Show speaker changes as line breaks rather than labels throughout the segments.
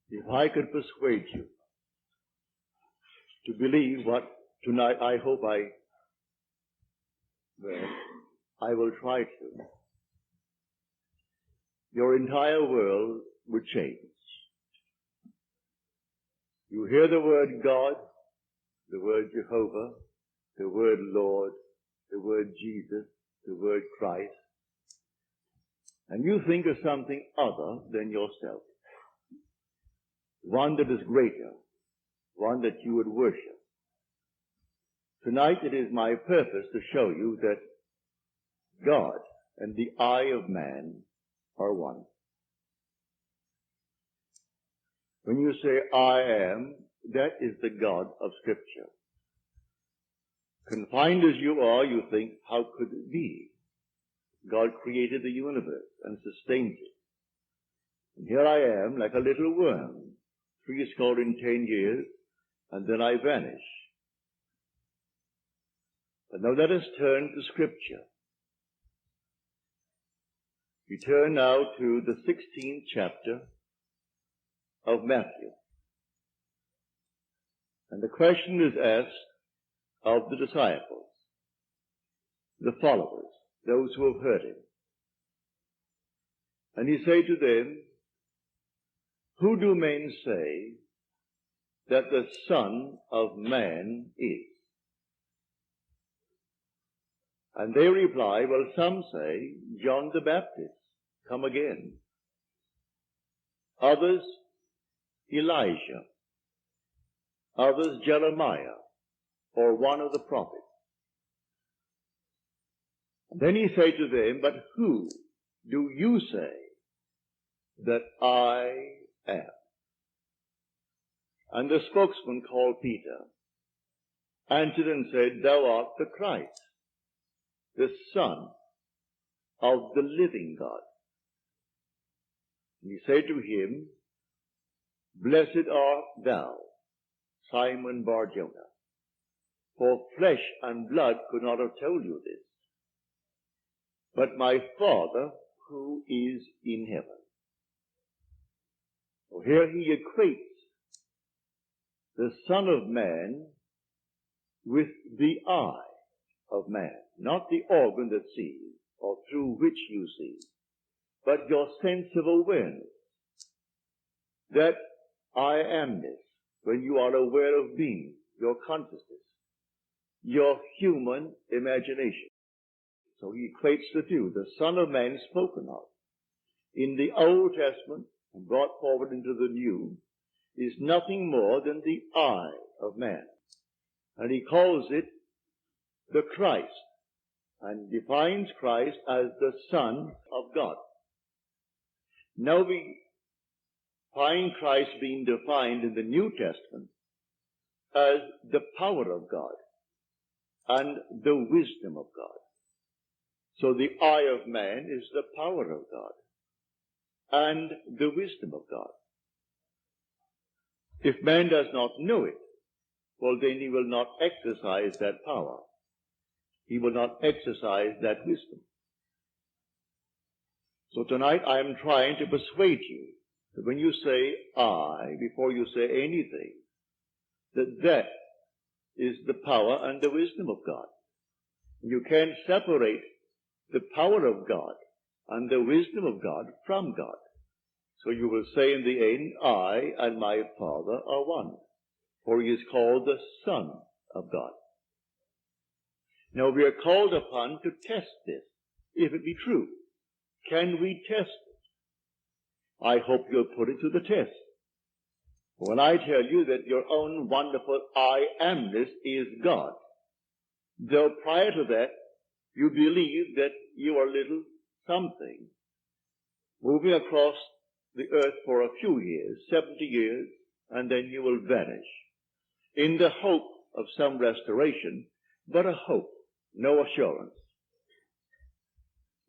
If I could persuade you to believe what tonight I hope I will try to, your entire world would change. You hear the word God, the word Jehovah, the word Lord, the word Jesus, the word Christ, and you think of something other than yourself, one that is greater, one that you would worship. Tonight it is my purpose to show you that God and the I of man are one. When you say I am, that is the God of Scripture. Confined as you are, you think, how could it be? God created the universe and sustains it. And here I am, like a little worm, 10 years, and then I vanish. But now let us turn to Scripture. We turn now to the 16th chapter of Matthew. And the question is asked of the disciples, the followers, those who have heard him. And he said to them, who do men say that the Son of Man is? And they reply, well, some say John the Baptist, come again. Others, Elijah. Others, Jeremiah, or one of the prophets. And then he said to them, but who do you say that I am? And the spokesman called Peter answered and said, thou art the Christ, the Son of the living God. And he said to him, blessed art thou, Simon Bar-Jonah, for flesh and blood could not have told you this, but my Father who is in heaven. So here he equates the Son of Man with the eye of man, not the organ that sees or through which you see, but your sense of awareness, that I amness, when you are aware of being, your consciousness, your human imagination. So he equates the two, the Son of Man spoken of in the Old Testament and brought forward into the New, is nothing more than the eye of man. And he calls it the Christ, and defines Christ as the Son of God. Now we find Christ being defined in the New Testament as the power of God and the wisdom of God. So the eye of man is the power of God and the wisdom of God. If man does not know it, well, then he will not exercise that power. He will not exercise that wisdom. So tonight I am trying to persuade you that when you say I, before you say anything, that is the power and the wisdom of God. You can't separate the power of God and the wisdom of God from God. So you will say in the end, I and my Father are one, for he is called the Son of God. Now we are called upon to test this, if it be true. Can we test it? I hope you'll put it to the test. When I tell you that your own wonderful I amness is God, though prior to that you believe that you are little something, moving across the earth for a few years, 70 years, and then you will vanish, in the hope of some restoration, but a hope, no assurance.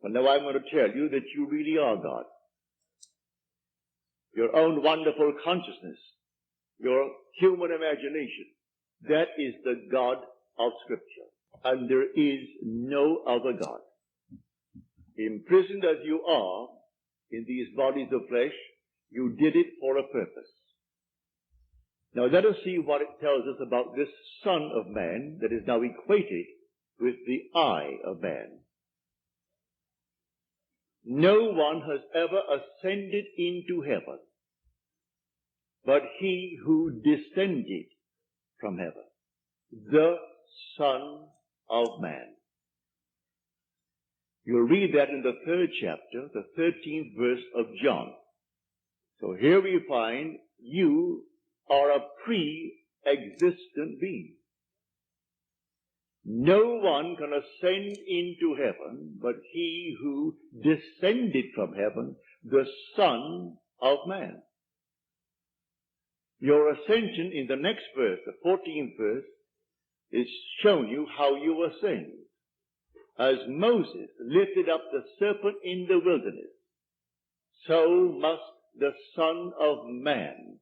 But now I'm going to tell you that you really are God. Your own wonderful consciousness, your human imagination, that is the God of Scripture. And there is no other God. Imprisoned as you are in these bodies of flesh, you did it for a purpose. Now let us see what it tells us about this Son of Man that is now equated with the eye of man. No one has ever ascended into heaven but he who descended from heaven, the Son of Man. You'll read that in the 3rd chapter, the 13th verse of John. So here we find you are a pre-existent being. No one can ascend into heaven but he who descended from heaven, the Son of Man. Your ascension in the next verse, the 14th verse, is showing you how you ascend. As Moses lifted up the serpent in the wilderness, so must the Son of Man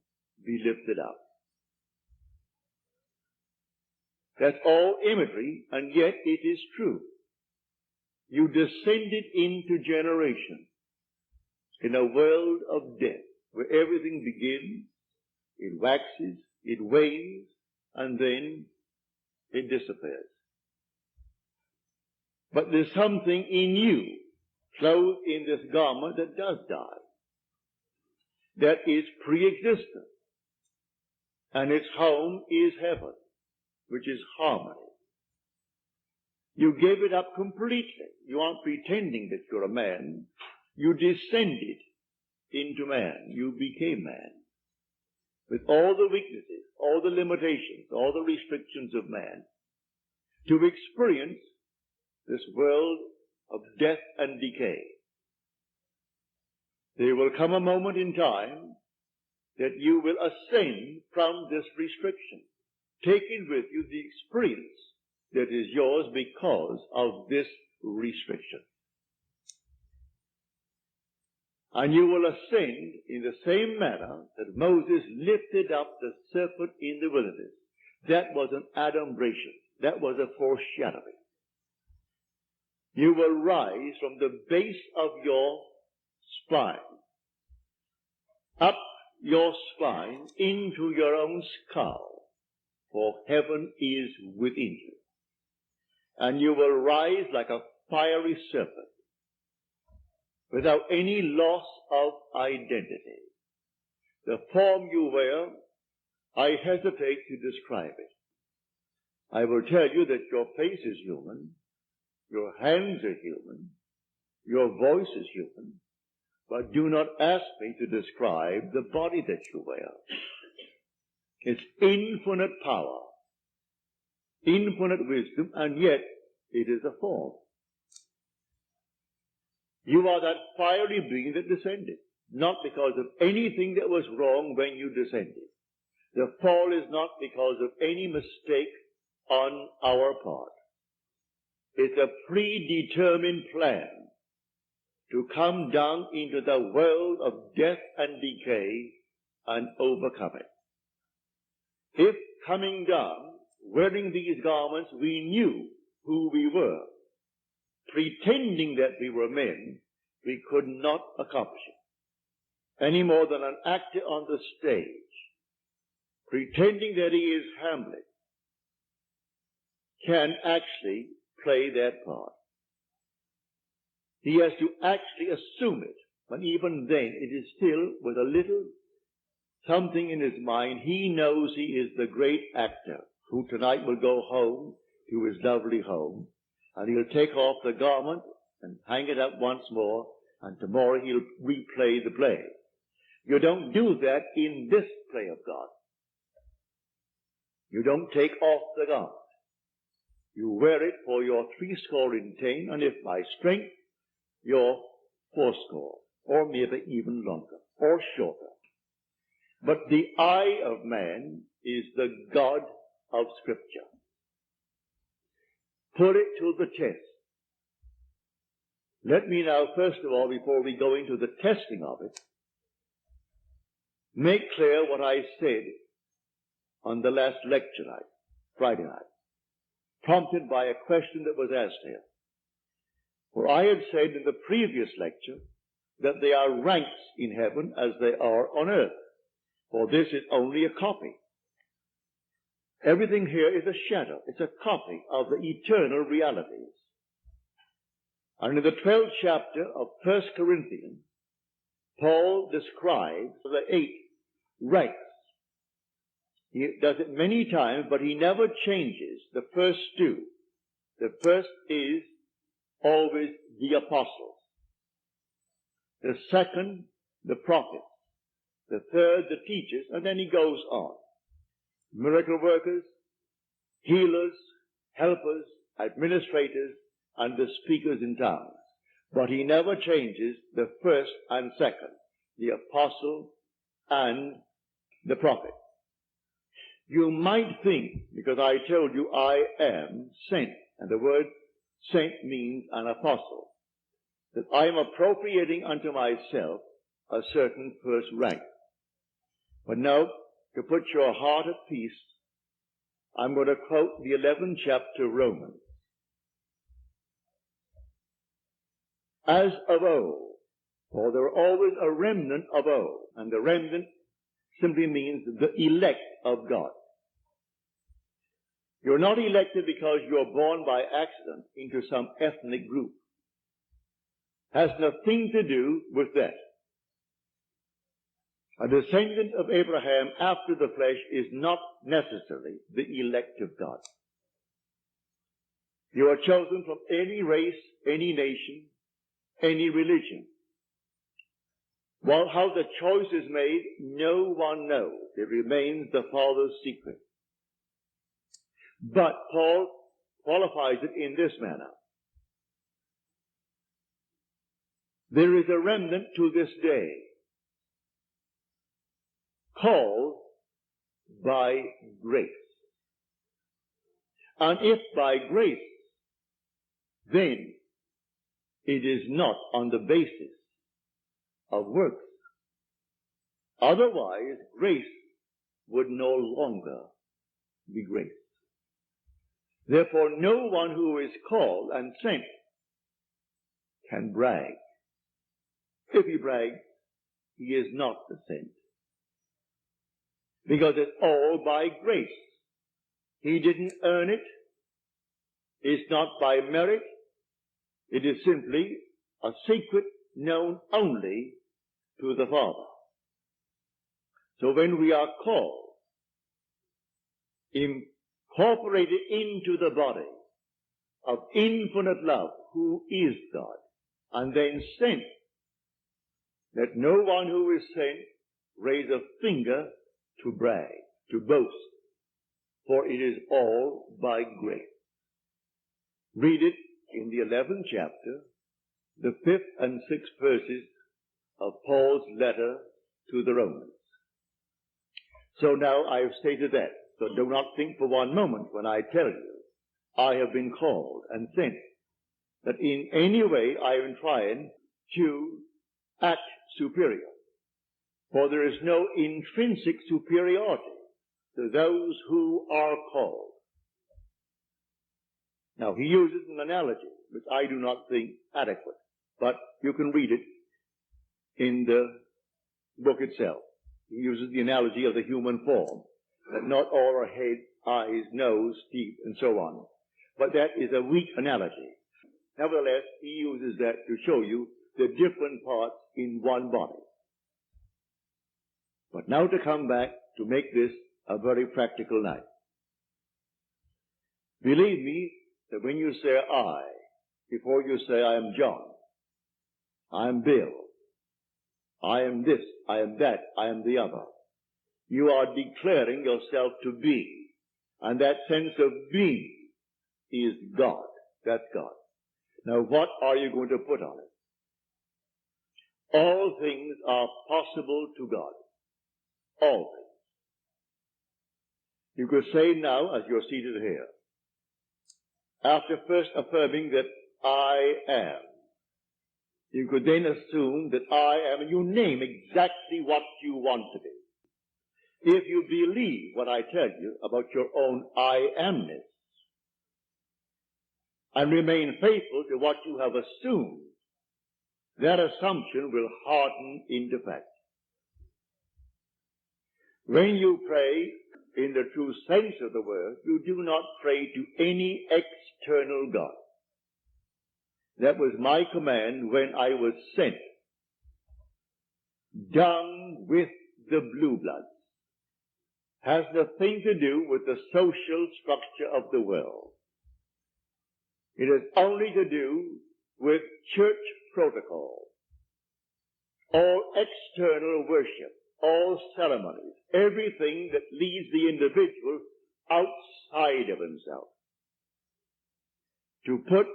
be lifted up. That's all imagery, and yet it is true. You descended into generation in a world of death, where everything begins, it waxes, it wanes, and then it disappears. But there's something in you, clothed in this garment, that does die. That is pre-existent. And its home is heaven, which is harmony. You gave it up completely. You aren't pretending that you're a man. You descended into man. You became man. With all the weaknesses, all the limitations, all the restrictions of man, to experience this world of death and decay. There will come a moment in time that you will ascend from this restriction, taking with you the experience that is yours because of this restriction. And you will ascend in the same manner that Moses lifted up the serpent in the wilderness. That was an adumbration. That was a foreshadowing. You will rise from the base of your spine, up your spine into your own skull, for heaven is within you. And you will rise like a fiery serpent, without any loss of identity. The form you wear, I hesitate to describe it. I will tell you that your face is human, your hands are human, your voice is human, but do not ask me to describe the body that you wear. It's infinite power, infinite wisdom, and yet it is a form. You are that fiery being that descended, not because of anything that was wrong when you descended. The fall is not because of any mistake on our part. It's a predetermined plan to come down into the world of death and decay and overcome it. If coming down, wearing these garments, we knew who we were, pretending that we were men, we could not accomplish it. Any more than an actor on the stage, pretending that he is Hamlet, can actually play that part. He has to actually assume it, but even then it is still with a little something in his mind. He knows he is the great actor who tonight will go home to his lovely home, and he'll take off the garment and hang it up once more, and tomorrow he'll replay the play. You don't do that in this play of God. You don't take off the garment. You wear it for your 80, and if by strength, your 80, or maybe even longer, or shorter. But the eye of man is the God of Scripture. Put it to the test. Let me now, first of all, before we go into the testing of it, make clear what I said on the last lecture night, Friday night, prompted by a question that was asked here. For I had said in the previous lecture that there are ranks in heaven as they are on earth, for this is only a copy. Everything here is a shadow. It's a copy of the eternal realities. And in the 12th chapter of 1 Corinthians, Paul describes the 8 ranks. He does it many times, but he never changes the first 2. The first is always the apostles. The second, the prophets. The third, the teachers, and then he goes on. Miracle workers, healers, helpers, administrators, and the speakers in tongues. But he never changes the first and second, the apostle and the prophet. You might think, because I told you I am sent, and the word sent means an apostle, that I am appropriating unto myself a certain first rank. But now, to put your heart at peace, I'm going to quote the 11th chapter of Romans. As of old, for there are always a remnant of old, and the remnant simply means the elect of God. You're not elected because you're born by accident into some ethnic group. Has nothing to do with that. A descendant of Abraham after the flesh is not necessarily the elect of God. You are chosen from any race, any nation, any religion. Well, how the choice is made, no one knows. It remains the Father's secret. But Paul qualifies it in this manner. There is a remnant to this day, called by grace. And if by grace, then it is not on the basis of works. Otherwise, grace would no longer be grace. Therefore, no one who is called and sent can brag. If he brags, he is not the sent. Because it's all by grace. He didn't earn it. It's not by merit. It is simply a secret known only to the Father. So when we are called, incorporated into the body of infinite love, who is God, and then sent, let no one who is sent raise a finger to brag, to boast, for it is all by grace. Read it in the 11th chapter, the 5th and 6th verses of Paul's letter to the Romans. So now I have stated that. So do not think for one moment when I tell you I have been called and sent that in any way I am trying to act superior. For there is no intrinsic superiority to those who are called. Now, he uses an analogy, which I do not think adequate, but you can read it in the book itself. He uses the analogy of the human form, that not all are head, eyes, nose, teeth, and so on. But that is a weak analogy. Nevertheless, he uses that to show you the different parts in one body. But now to come back to make this a very practical night. Believe me that when you say I, before you say I am John, I am Bill, I am this, I am that, I am the other, you are declaring yourself to be. And that sense of being is God. That's God. Now what are you going to put on it? All things are possible to God. All things. You could say now, as you're seated here, after first affirming that I am, you could then assume that I am, and you name exactly what you want to be. If you believe what I tell you about your own I amness, and remain faithful to what you have assumed, that assumption will harden into fact. When you pray, in the true sense of the word, you do not pray to any external God. That was my command when I was sent down with the blue bloods. Has nothing to do with the social structure of the world. It has only to do with church protocol, all external worship, all ceremonies, everything that leads the individual outside of himself. To put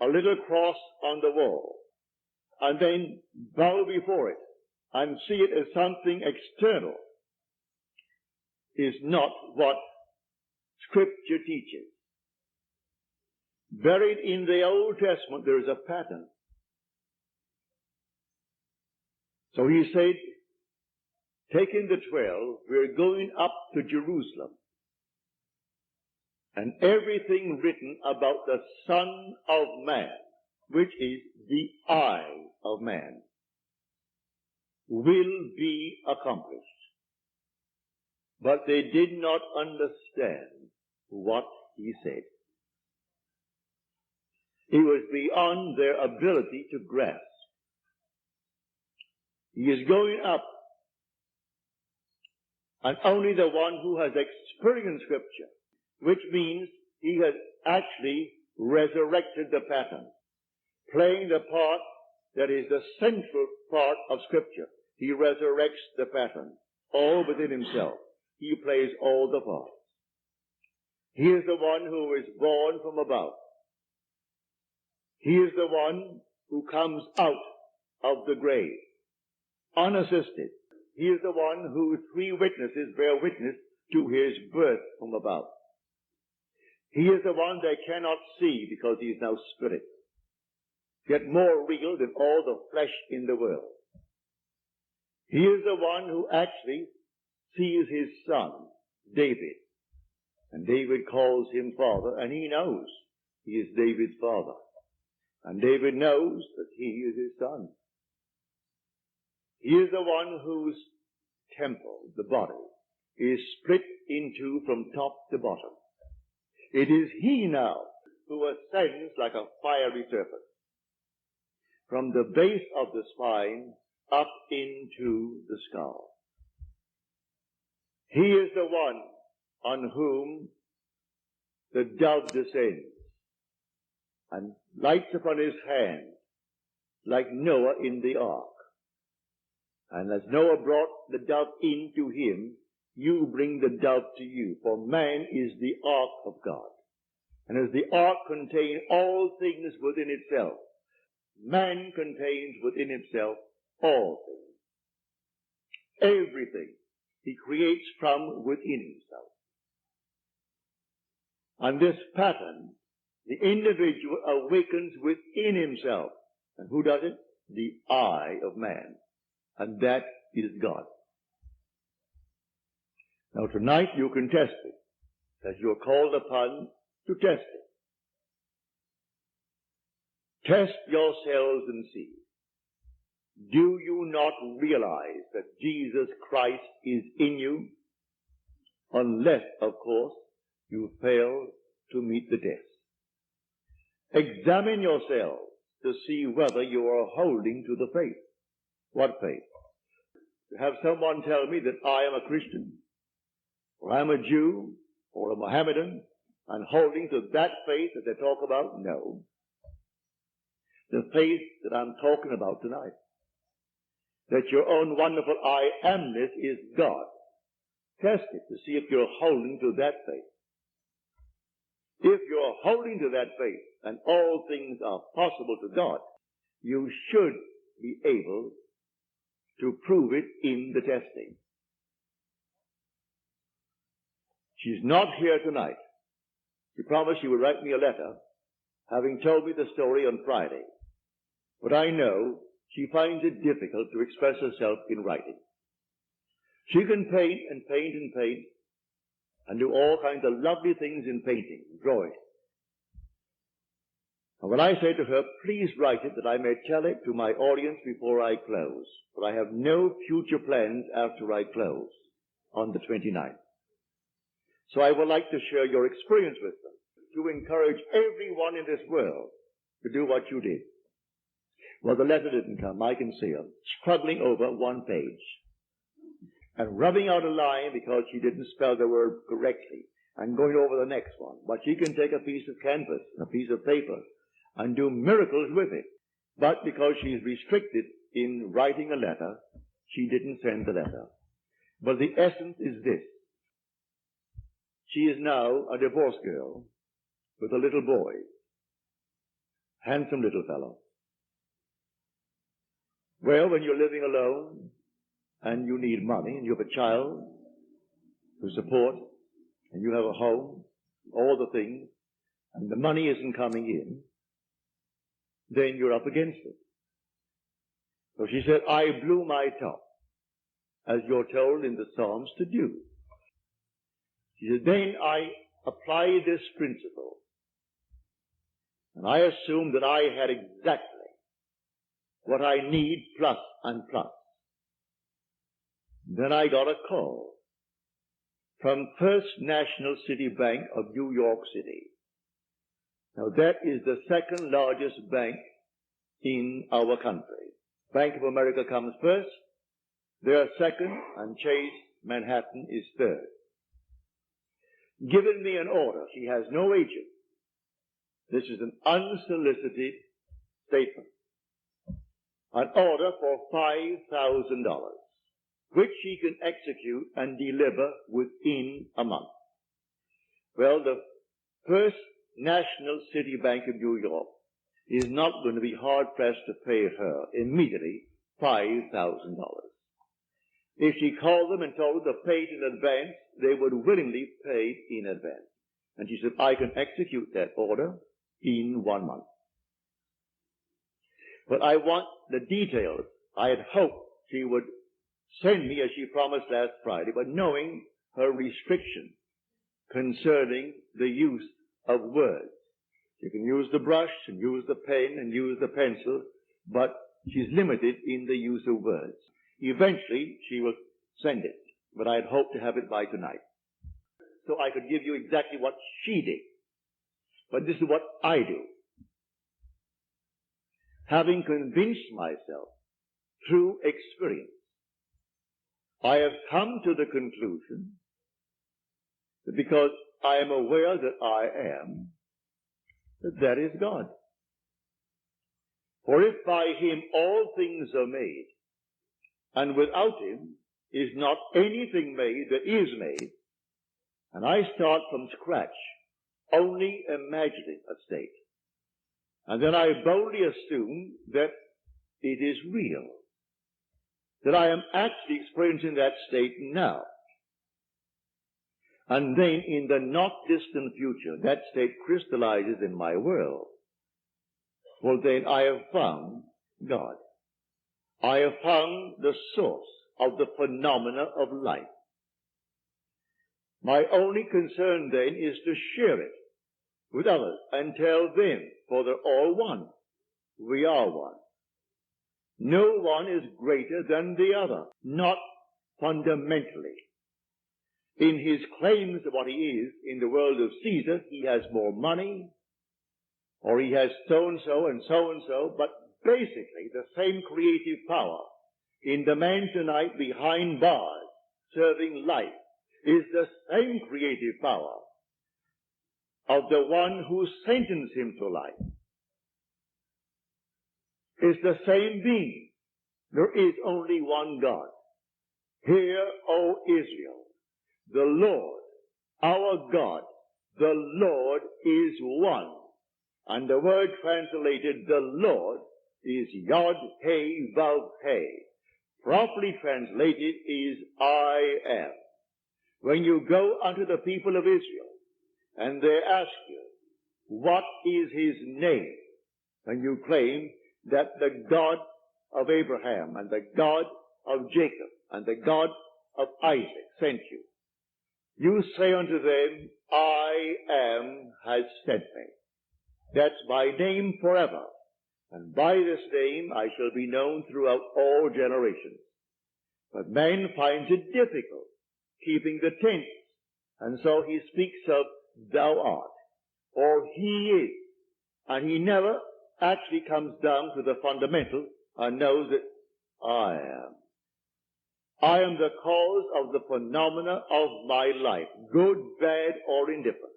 a little cross on the wall and then bow before it and see it as something external is not what Scripture teaches. Buried in the Old Testament there is a pattern. So he said, taking the 12, we're going up to Jerusalem. And everything written about the Son of Man, which is the eye of man, will be accomplished. But they did not understand what he said. It was beyond their ability to grasp. He is going up, and only the one who has experienced Scripture, which means he has actually resurrected the pattern, playing the part that is the central part of Scripture. He resurrects the pattern, all within himself. He plays all the parts. He is the one who is born from above. He is the one who comes out of the grave, unassisted. He is the one whose 3 witnesses bear witness to his birth from above. He is the one they cannot see because he is now spirit, yet more real than all the flesh in the world. He is the one who actually sees his son, David, and David calls him father, and he knows he is David's father. And David knows that he is his son. He is the one whose temple, the body, is split into from top to bottom. It is he now who ascends like a fiery serpent from the base of the spine up into the skull. He is the one on whom the dove descends and lights upon his hand like Noah in the ark. And as Noah brought the dove into him, you bring the dove to you, for man is the ark of God. And as the ark contains all things within itself, man contains within himself all things. Everything he creates from within himself. And this pattern, the individual awakens within himself. And who does it? The eye of man. And that is God. Now tonight you can test it, as you are called upon to test it. Test yourselves and see. Do you not realize that Jesus Christ is in you? Unless, of course, you fail to meet the test. Examine yourselves to see whether you are holding to the faith. What faith? To have someone tell me that I am a Christian, or I'm a Jew, or a Mohammedan, and holding to that faith that they talk about? No. The faith that I'm talking about tonight. That your own wonderful I amness is God. Test it to see if you're holding to that faith. If you're holding to that faith, and all things are possible to God, you should be able to prove it in the testing. She's not here tonight. She promised she would write me a letter, having told me the story on Friday. But I know she finds it difficult to express herself in writing. She can paint and paint and paint, and do all kinds of lovely things in painting, drawing. And when I say to her, please write it that I may tell it to my audience before I close, for I have no future plans after I close on the 29th. So I would like to share your experience with them, to encourage everyone in this world to do what you did. Well, the letter didn't come. I can see her struggling over one page and rubbing out a line because she didn't spell the word correctly and going over the next one. But she can take a piece of canvas, a piece of paper, and do miracles with it. But because she's restricted in writing a letter, she didn't send the letter. But the essence is this. She is now a divorced girl with a little boy. Handsome little fellow. Well, when you're living alone and you need money and you have a child to support and you have a home, all the things, and the money isn't coming in, then you're up against it. So she said, I blew my top, as you're told in the Psalms to do. She said, then I applied this principle, and I assumed that I had exactly what I need plus and plus. Then I got a call from First National City Bank of New York City. Now that is the second largest bank in our country. Bank of America comes first, they are second, and Chase Manhattan is third. Given me an order. She has no agent. This is an unsolicited statement. An order for $5,000, which she can execute and deliver within a month. Well, the First National City Bank of New York is not going to be hard-pressed to pay her immediately $5,000. If she called them and told them to pay it in advance, they would willingly pay it in advance. And she said, I can execute that order in 1 month. But I want the details. I had hoped she would send me, as she promised last Friday, but knowing her restriction concerning the use of words. She can use the brush and use the pen and use the pencil, but she's limited in the use of words. Eventually, she will send it, but I had hoped to have it by tonight. So I could give you exactly what she did. But this is what I do. Having convinced myself through experience, I have come to the conclusion that because I am aware that I am, that is God. For if by him all things are made, and without him is not anything made that is made, and I start from scratch, only imagining a state, and then I boldly assume that it is real, that I am actually experiencing that state now. And then in the not distant future, that state crystallizes in my world. Well, then I have found God. I have found the source of the phenomena of life. My only concern then is to share it with others and tell them, for they're all one. We are one. No one is greater than the other, not fundamentally. In his claims of what he is in the world of Caesar, he has more money, or he has so-and-so and so-and-so, but basically the same creative power in the man tonight behind bars serving life is the same creative power of the one who sentenced him to life. It's the same being. There is only one God. Hear, O Israel, the Lord, our God, the Lord is one. And the word translated, the Lord, is Yod He Vav He. Properly translated is I am. When you go unto the people of Israel, and they ask you, what is his name? And you claim that the God of Abraham, and the God of Jacob, and the God of Isaac sent you. You say unto them, I am has sent me. That's my name forever. And by this name I shall be known throughout all generations. But man finds it difficult keeping the tense And so he speaks of thou art, or he is. And he never actually comes down to the fundamental and knows that I am. I am the cause of the phenomena of my life, good, bad, or indifferent.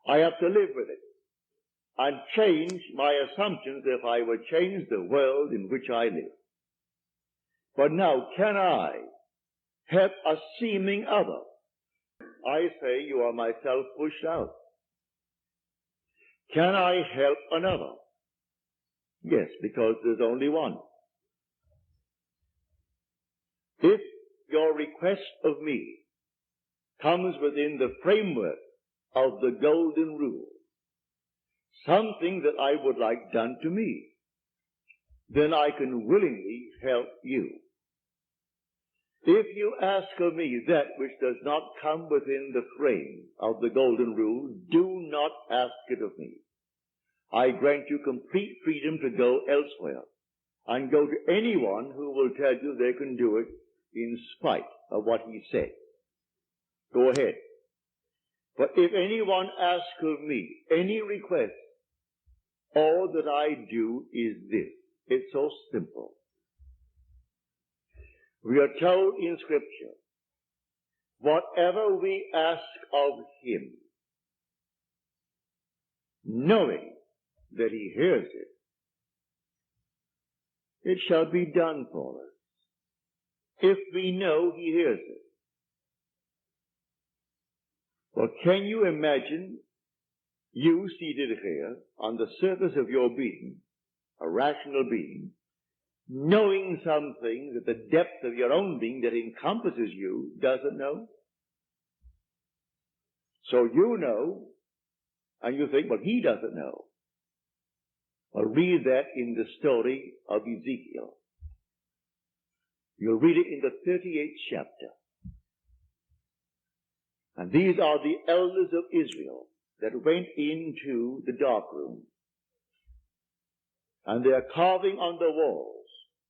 I have to live with it and change my assumptions if I would change the world in which I live. But now, can I help a seeming other? I say you are myself pushed out. Can I help another? Yes, because there's only one. If your request of me comes within the framework of the golden rule, something that I would like done to me, then I can willingly help you. If you ask of me that which does not come within the frame of the golden rule, do not ask it of me. I grant you complete freedom to go elsewhere and go to anyone who will tell you they can do it in spite of what he said. Go ahead. But if anyone asks of me any request, all that I do is this. It's so simple. We are told in Scripture, whatever we ask of him, knowing that he hears it, it shall be done for us. If we know he hears it. Well, can you imagine you seated here on the surface of your being, a rational being, knowing something that the depth of your own being that encompasses you doesn't know? So you know, and you think, well, he doesn't know. Well, read that in the story of Ezekiel. You'll read it in the 38th chapter. And these are the elders of Israel that went into the dark room. And they are carving on the walls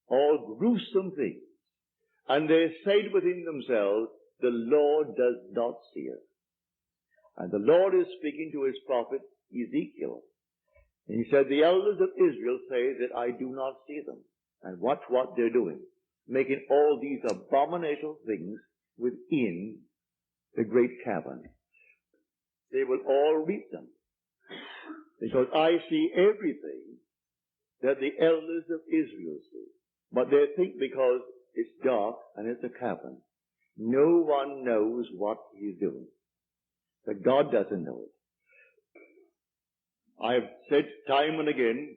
all gruesome things. And they said within themselves, the Lord does not see us. And the Lord is speaking to his prophet Ezekiel. And he said, the elders of Israel say that I do not see them. And watch what they're doing. Making all these abominable things within the great cavern. They will all reap them. Because I see everything that the elders of Israel see. But they think because it's dark and it's a cavern, no one knows what he's doing. That God doesn't know it. I've said time and again,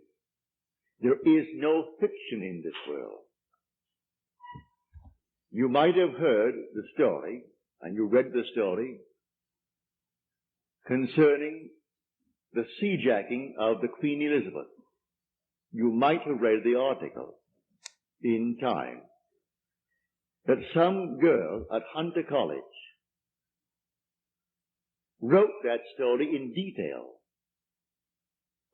there is no fiction in this world. You might have heard the story, and you read the story, concerning the sea-jacking of the Queen Elizabeth. You might have read the article in Time that some girl at Hunter College wrote that story in detail.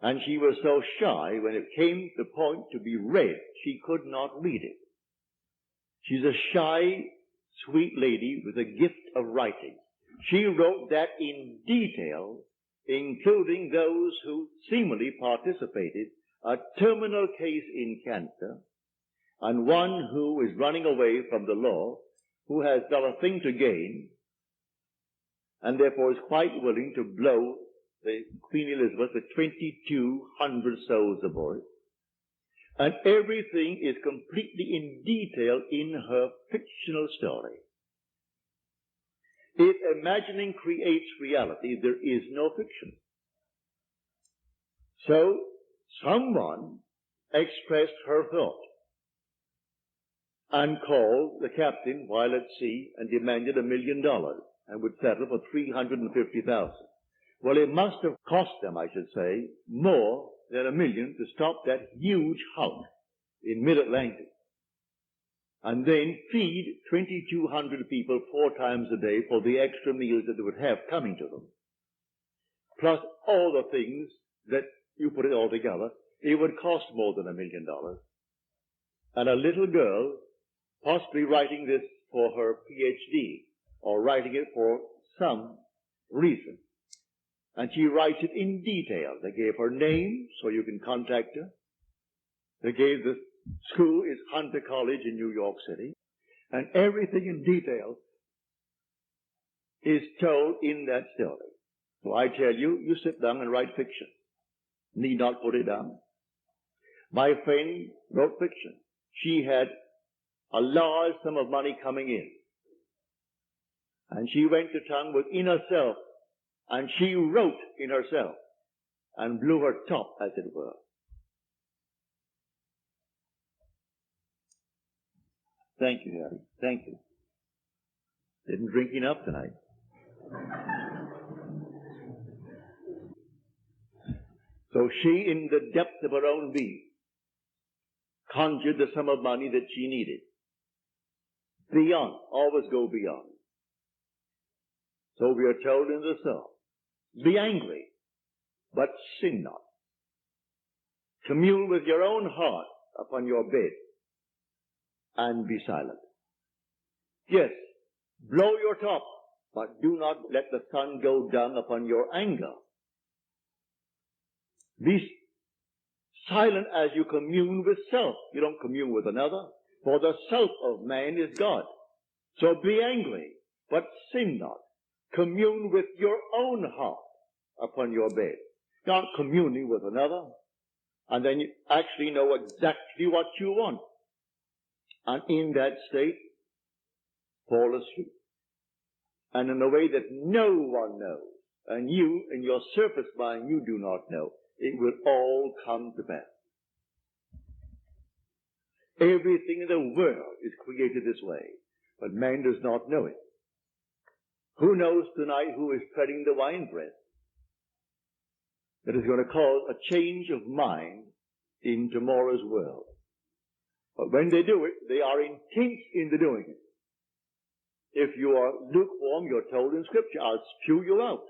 And she was so shy when it came to the point to be read, she could not read it. She's a shy, sweet lady with a gift of writing. She wrote that in detail, including those who seemingly participated, a terminal case in cancer, and one who is running away from the law, who has not a thing to gain, and therefore is quite willing to blow the Queen Elizabeth with 2,200 souls aboard. And everything is completely in detail in her fictional story. If imagining creates reality, there is no fiction. So, someone expressed her thought and called the captain while at sea and demanded $1 million and would settle for $350,000. Well, it must have cost them, I should say, more than $1 million to stop that huge hulk in mid-Atlantic and then feed 2,200 people 4 times a day for the extra meals that they would have coming to them. Plus all the things that you put it all together, it would cost more than $1 million. And a little girl, possibly writing this for her PhD or writing it for some reason. And she writes it in detail. They gave her name so you can contact her. They gave the school is Hunter College in New York City. And everything in detail is told in that story. So I tell you, you sit down and write fiction. Need not put it down. My friend wrote fiction. She had a large sum of money coming in. And she went to town within herself, and she wrote in herself, and blew her top, as it were. Thank you, Harry. Thank you. Didn't drink enough tonight. So she, in the depth of her own being, conjured the sum of money that she needed. Beyond, always go beyond. So we are told in the psalm, be angry, but sin not. Commune with your own heart upon your bed, and be silent. Yes, blow your top, but do not let the sun go down upon your anger. Be silent as you commune with self. You don't commune with another, for the self of man is God. So be angry, but sin not. Commune with your own heart upon your bed. Not communing with another, and then you actually know exactly what you want. And in that state, fall asleep. And in a way that no one knows, and you, in your surface mind, you do not know, it will all come to pass. Everything in the world is created this way, but man does not know it. Who knows tonight who is treading the winepress that is going to cause a change of mind in tomorrow's world? But when they do it, they are intense in the doing it. If you are lukewarm, you're told in Scripture, I'll spew you out.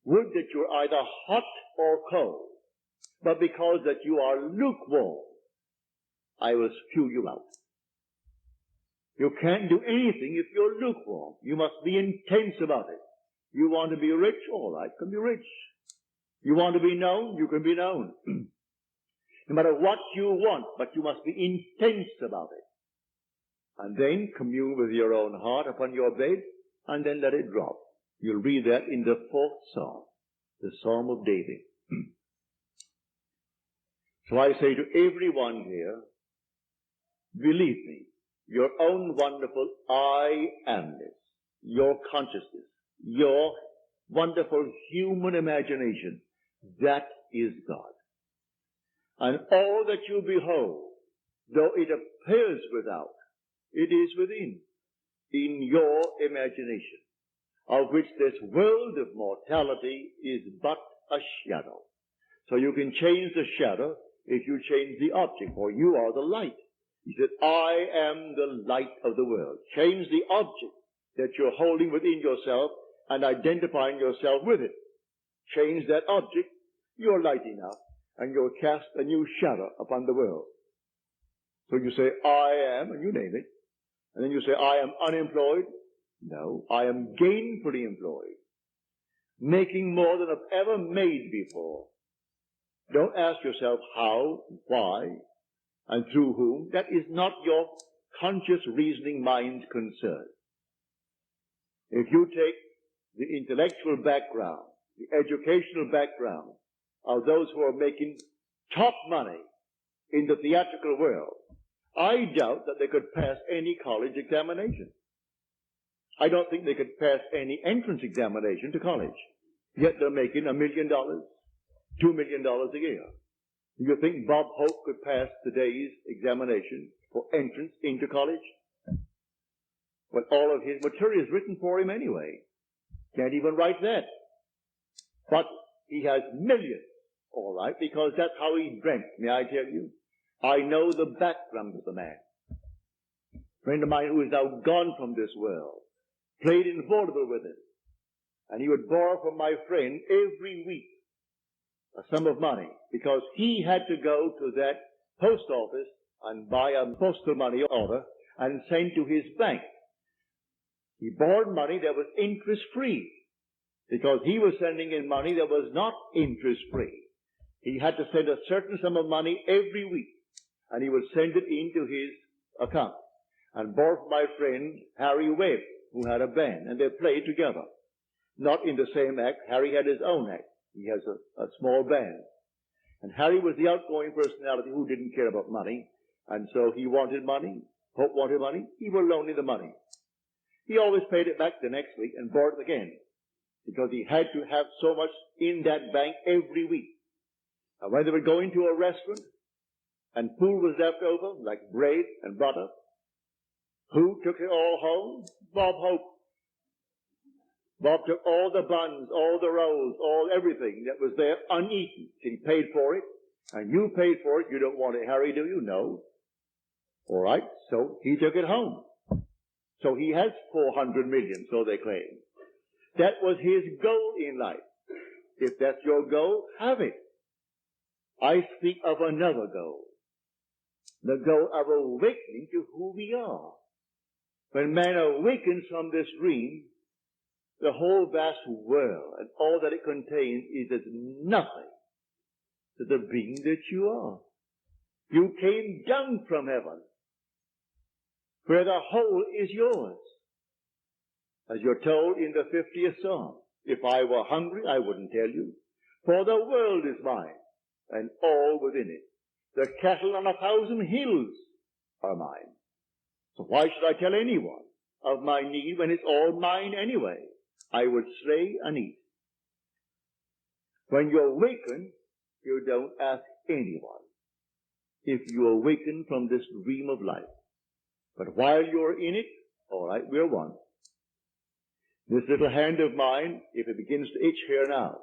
Would that you're either hot or cold. But because that you are lukewarm, I will spew you out. You can't do anything if you're lukewarm. You must be intense about it. You want to be rich? All right, can be rich. You want to be known? You can be known. No matter what you want, but you must be intense about it. And then commune with your own heart upon your bed, and then let it drop. You'll read that in the 4th Psalm, the Psalm of David. So I say to everyone here, believe me, your own wonderful I amness, your consciousness, your wonderful human imagination, that is God. And all that you behold, though it appears without, it is within, in your imagination, of which this world of mortality is but a shadow. So you can change the shadow if you change the object, for you are the light. He said, I am the light of the world. Change the object that you're holding within yourself and identifying yourself with it. Change that object, you're light enough, and you'll cast a new shadow upon the world. So you say, I am, and you name it. And then you say, I am unemployed. No, I am gainfully employed. Making more than I've ever made before. Don't ask yourself how, why, and through whom. That is not your conscious reasoning mind's concern. If you take the intellectual background, the educational background of those who are making top money in the theatrical world, I doubt that they could pass any college examination. I don't think they could pass any entrance examination to college. Yet they're making $1 million, $2 million a year. Do you think Bob Hope could pass today's examination for entrance into college? Well, all of his material is written for him anyway. Can't even write that. But he has millions, all right, because that's how he dreamt. May I tell you? I know the background of the man. A friend of mine who is now gone from this world played in vaudeville with him. And he would borrow from my friend every week a sum of money because he had to go to that post office and buy a postal money order and send to his bank. He borrowed money that was interest-free, because he was sending in money that was not interest-free. He had to send a certain sum of money every week, and he would send it into his account. And borrowed from my friend Harry Webb, who had a band, and they played together. Not in the same act. Harry had his own act. He has a small band. And Harry was the outgoing personality who didn't care about money, and so he wanted money. Hope wanted money. He will loan him the money. He always paid it back the next week and borrowed it again, because he had to have so much in that bank every week. And when they would go into a restaurant and food was left over, like bread and butter, who took it all home? Bob Hope. Bob took all the buns, all the rolls, everything that was there uneaten. He paid for it, and you paid for it. You don't want it, Harry, do you? No. All right, so he took it home. So he has 400 million, so they claim. That was his goal in life. If that's your goal, have it. I speak of another goal. The goal of awakening to who we are. When man awakens from this dream, the whole vast world and all that it contains is as nothing to the being that you are. You came down from heaven, where the whole is yours. As you're told in the 50th Psalm, if I were hungry, I wouldn't tell you, for the world is mine, and all within it. The cattle on 1,000 hills are mine. So why should I tell anyone of my need when it's all mine anyway? I would slay and eat. When you awaken, you don't ask anyone if you awaken from this dream of life. But while you're in it, all right, we're one. This little hand of mine, if it begins to itch here now,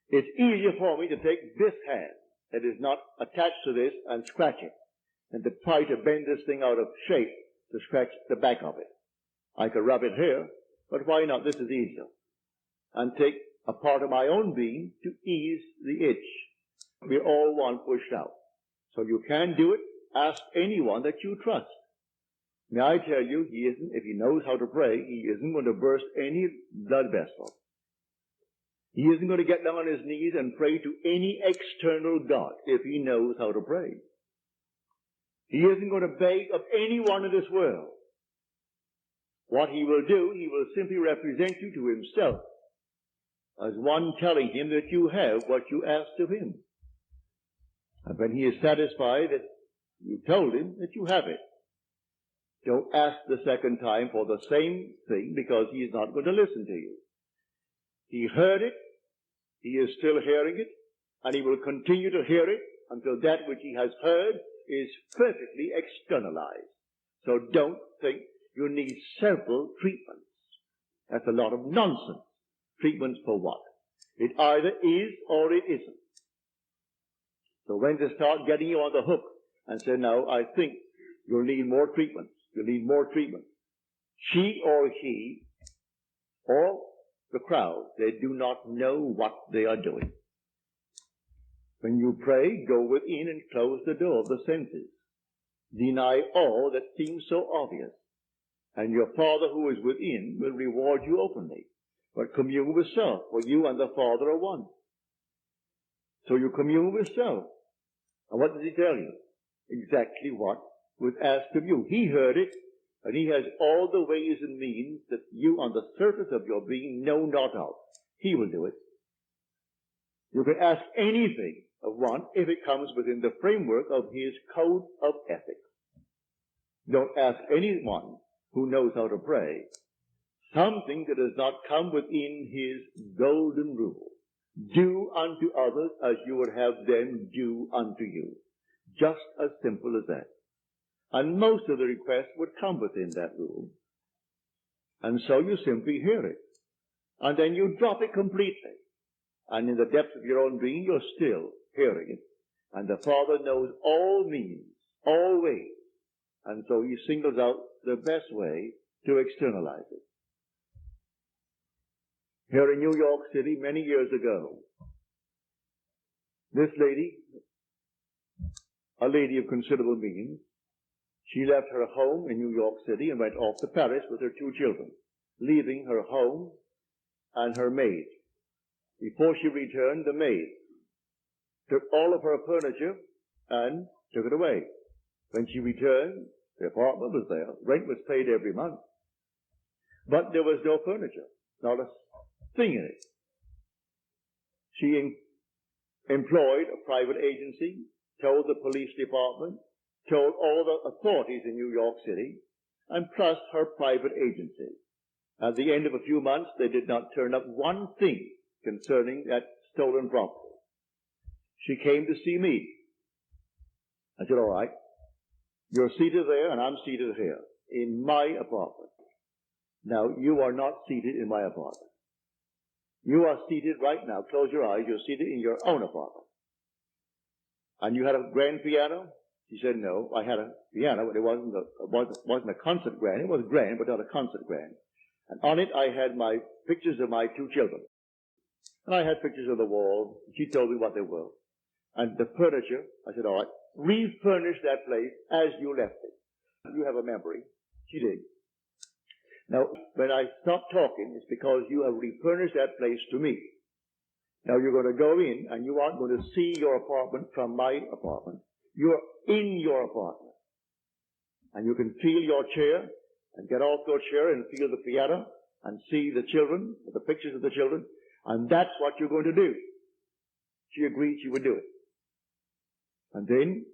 it's easier for me to take this hand that is not attached to this and scratch it than to try to bend this thing out of shape to scratch the back of it. I could rub it here, but why not? This is easier. And take a part of my own being to ease the itch. We're all one pushed out. So you can do it. Ask anyone that you trust. May I tell you, he isn't, if he knows how to pray, he isn't going to burst any blood vessel. He isn't going to get down on his knees and pray to any external God if he knows how to pray. He isn't going to beg of anyone in this world. What he will do, he will simply represent you to himself as one telling him that you have what you asked of him. And when he is satisfied that you told him that you have it, don't ask the second time for the same thing, because he is not going to listen to you. He heard it, he is still hearing it, and he will continue to hear it until that which he has heard is perfectly externalized. So don't think you need several treatments. That's a lot of nonsense. Treatments for what? It either is or it isn't. So when they start getting you on the hook and say, no, I think you'll need more treatments. You'll need more treatments. She or he or the crowd, they do not know what they are doing. When you pray, go within and close the door of the senses. Deny all that seems so obvious. And your Father who is within will reward you openly. But commune with self, for you and the Father are one. So you commune with self. And what does he tell you? Exactly what was asked of you. He heard it, and he has all the ways and means that you on the surface of your being know not of. He will do it. You can ask anything of one if it comes within the framework of his code of ethics. Don't ask anyone who knows how to pray something that does not come within his golden rule. Do unto others as you would have them do unto you. Just as simple as that. And most of the requests would come within that rule. And so you simply hear it. And then you drop it completely. And in the depths of your own being, you're still hearing it. And the Father knows all means, all ways. And so he singles out the best way to externalize it. Here in New York City, many years ago, this lady, a lady of considerable means, She left her home in New York City and went off to Paris with her 2 children, leaving her home and her maid. Before she returned, the maid took all of her furniture and took it away. When she returned, the apartment was there. Rent was paid every month. But there was no furniture, not a thing in it. She employed a private agency, told the police department, told all the authorities in New York City, and plus her private agency. At the end of a few months, they did not turn up one thing concerning that stolen property. She came to see me. I said, all right, you're seated there and I'm seated here in my apartment. Now, you are not seated in my apartment. You are seated right now. Close your eyes. You're seated in your own apartment. And you had a grand piano? She said, no, I had a piano, but it wasn't a concert grand. It was grand, but not a concert grand. And on it, I had my pictures of my 2 children. And I had pictures of the wall. She told me what they were. And the furniture, I said, all right, refurnish that place as you left it. You have a memory. She did. Now, when I stopped talking, it's because you have refurnished that place to me. Now, you're going to go in, and you aren't going to see your apartment from my apartment. You're in your apartment. And you can feel your chair, and get off your chair and feel the piano, and see the children, the pictures of the children, and that's what you're going to do. She agreed she would do it. And then,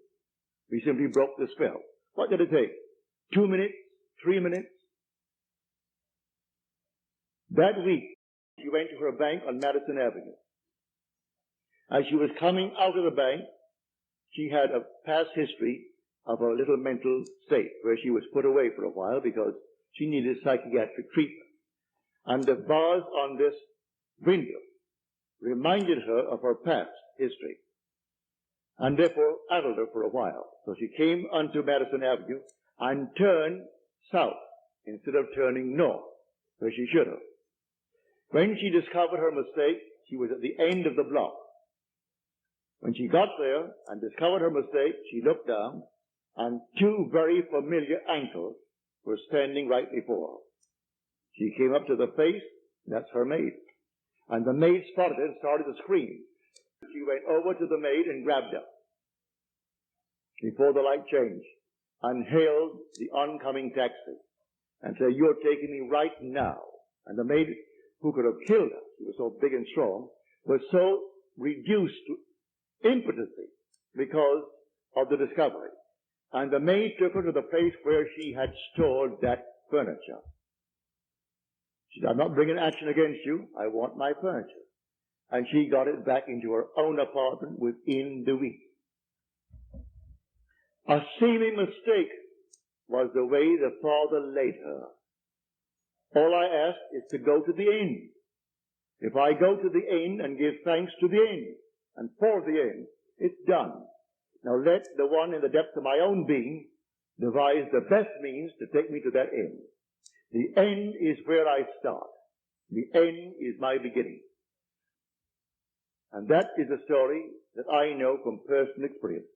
we simply broke the spell. What did it take? 2 minutes? 3 minutes? That week, she went to her bank on Madison Avenue. As she was coming out of the bank, she had a past history of a little mental state where she was put away for a while because she needed psychiatric treatment. And the bars on this window reminded her of her past history and therefore addled her for a while. So she came onto Madison Avenue and turned south instead of turning north, where she should have. When she discovered her mistake, she was at the end of the block. When she got there and discovered her mistake, she looked down, and 2 very familiar ankles were standing right before her. She came up to the face, that's her maid. And the maid spotted it and started to scream. She went over to the maid and grabbed her before the light changed and hailed the oncoming taxi and said, you're taking me right now. And the maid, who could have killed her, she was so big and strong, was so reduced to impotency because of the discovery. And the maid took her to the place where she had stored that furniture. She said, I'm not bringing action against you. I want my furniture. And she got it back into her own apartment within the week. A seeming mistake was the way the Father laid her. All I ask is to go to the end. If I go to the end and give thanks to the end and for the end, it's done. Now let the one in the depths of my own being devise the best means to take me to that end. The end is where I start. The end is my beginning. And that is a story that I know from personal experience.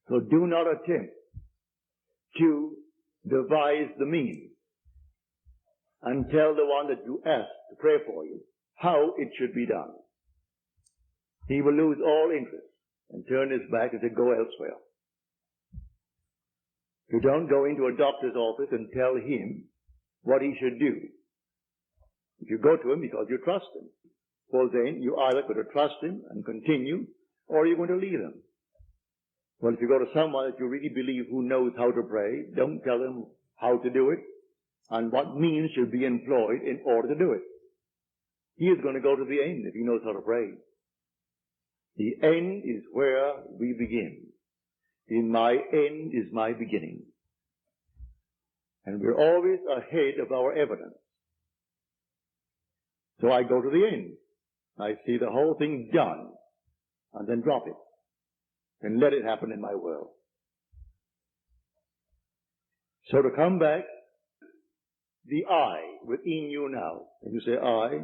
So do not attempt to devise the means and tell the one that you ask to pray for you how it should be done. He will lose all interest and turn his back and say, go elsewhere. You don't go into a doctor's office and tell him what he should do. If you go to him because you trust him, well then you either got to trust him and continue, or you're going to leave him. Well, if you go to someone that you really believe who knows how to pray, don't tell him how to do it and what means should be employed in order to do it. He is going to go to the end if he knows how to pray. The end is where we begin. In my end is my beginning. And we're always ahead of our evidence. So I go to the end. I see the whole thing done and then drop it and let it happen in my world. So to come back, the I within you now, and you say I,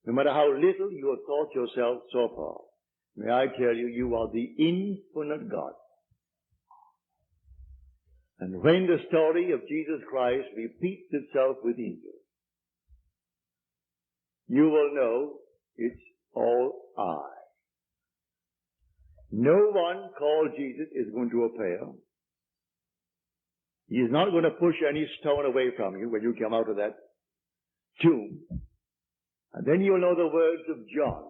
no matter how little you have thought yourself so far, May I tell you, you are the infinite God. And when the story of Jesus Christ repeats itself within you, you will know it's all I. No one called Jesus is going to appear. He is not going to push any stone away from you when you come out of that tomb. And then you'll know the words of John.